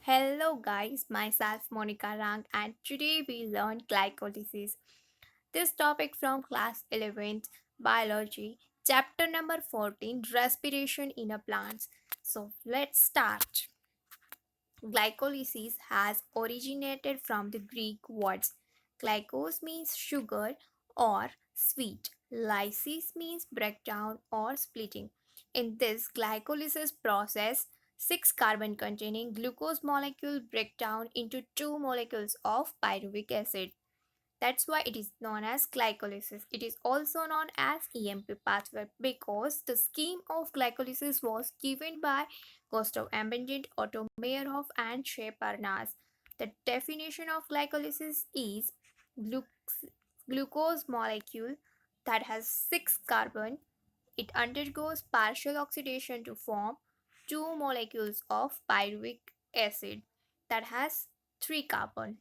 Hello guys, myself Monica Rang and today we learn glycolysis. This topic from class 11th biology, chapter number 14 respiration in a plants. So let's start. Glycolysis has originated from the Greek words. Glykos means sugar or sweet. Lysis means breakdown or splitting. In this glycolysis process, 6 carbon containing glucose molecule break down into 2 molecules of pyruvic acid. That's why it is known as glycolysis. It is also known as EMP pathway because the scheme of glycolysis was given by Gustav Ambendit, Otto Meyerhof, and Shea Parnas. The definition of glycolysis is glu- glucose molecule that has 6 carbon. It undergoes partial oxidation to form 2 molecules of pyruvic acid that has 3 carbon.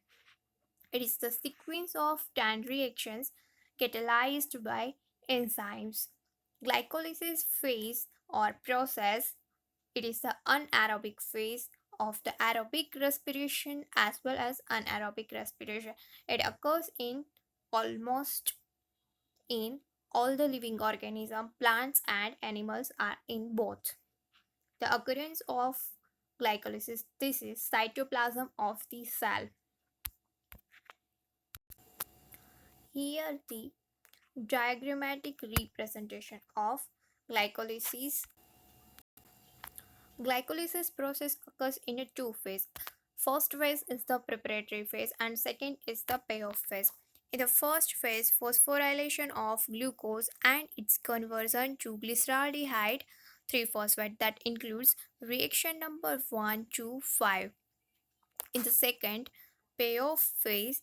It is the sequence of 10 reactions catalyzed by enzymes. Glycolysis phase or process, it is the anaerobic phase of the aerobic respiration as well as anaerobic respiration. It occurs in almost in all the living organisms, plants and animals are in both. The occurrence of glycolysis, this is cytoplasm of the cell. Here the diagrammatic representation of glycolysis. Glycolysis process occurs in a two phase. First phase is the preparatory phase and second is the payoff phase. In the first phase, phosphorylation of glucose and its conversion to glyceraldehyde 3-phosphate that includes reaction number 1 to 5. In the second payoff phase,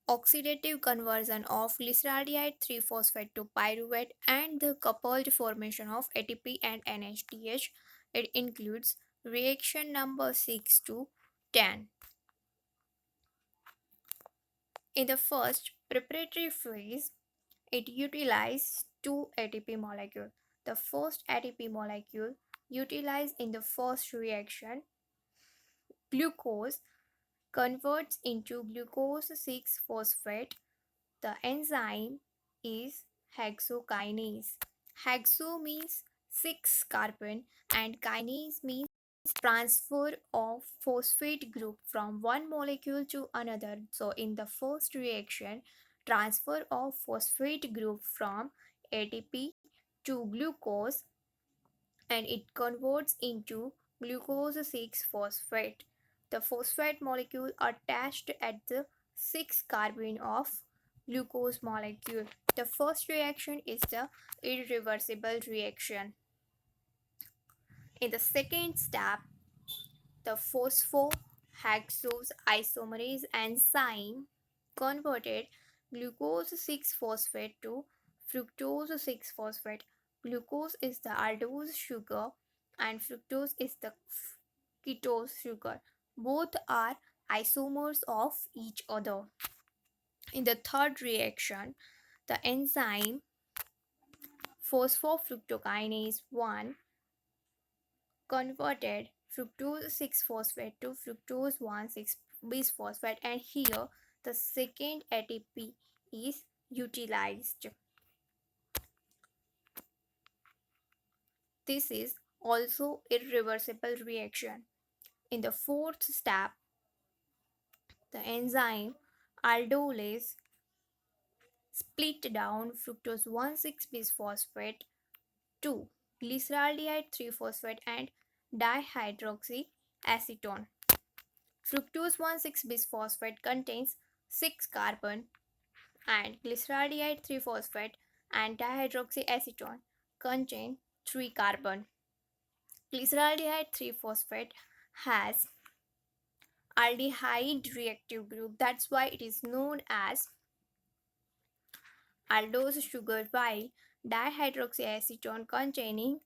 oxidative conversion of glyceraldehyde 3-phosphate to pyruvate and the coupled formation of ATP and NADH. It includes reaction number 6 to 10. In the first preparatory phase, it utilizes two ATP molecules. The first ATP molecule utilized in the first reaction, glucose, converts into glucose 6 phosphate. The enzyme is hexokinase. Hexo means 6 carbon and kinase means transfer of phosphate group from one molecule to another. So in the first reaction, transfer of phosphate group from ATP to glucose and it converts into glucose 6 phosphate. The phosphate molecule attached at the 6 carbon of glucose molecule. The first reaction is the irreversible reaction. In the second step, the phosphohexose isomerase enzyme converted glucose 6 phosphate to fructose 6 phosphate. Glucose is the aldose sugar and fructose is the ketose sugar. Both are isomers of each other. In the third reaction, the enzyme phosphofructokinase 1 converted fructose 6 phosphate to fructose 1 6 bisphosphate, and here the second ATP is utilized. This is also irreversible reaction. In the fourth step, the enzyme aldolase split down fructose 1 6 bisphosphate to glyceraldehyde 3 phosphate and dihydroxyacetone. Fructose 1 6 bisphosphate contains 6 carbon and glyceraldehyde 3 phosphate and dihydroxyacetone contain 3 carbon. Glyceraldehyde 3 phosphate has aldehyde reactive group, that's why it is known as aldose sugar, while dihydroxyacetone containing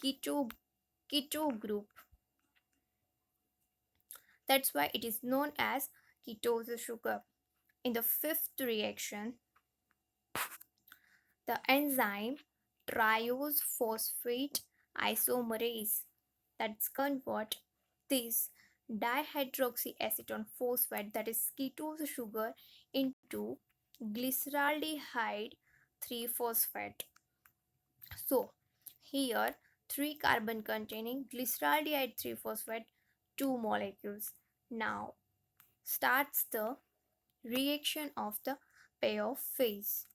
keto group, that's why it is known as ketose sugar. In the fifth reaction, the enzyme triose phosphate isomerase, that's convert this dihydroxyacetone phosphate, that is ketose sugar, into glyceraldehyde 3 phosphate. So here 3 carbon containing glyceraldehyde 3 phosphate 2 molecules. Now starts the reaction of the payoff phase.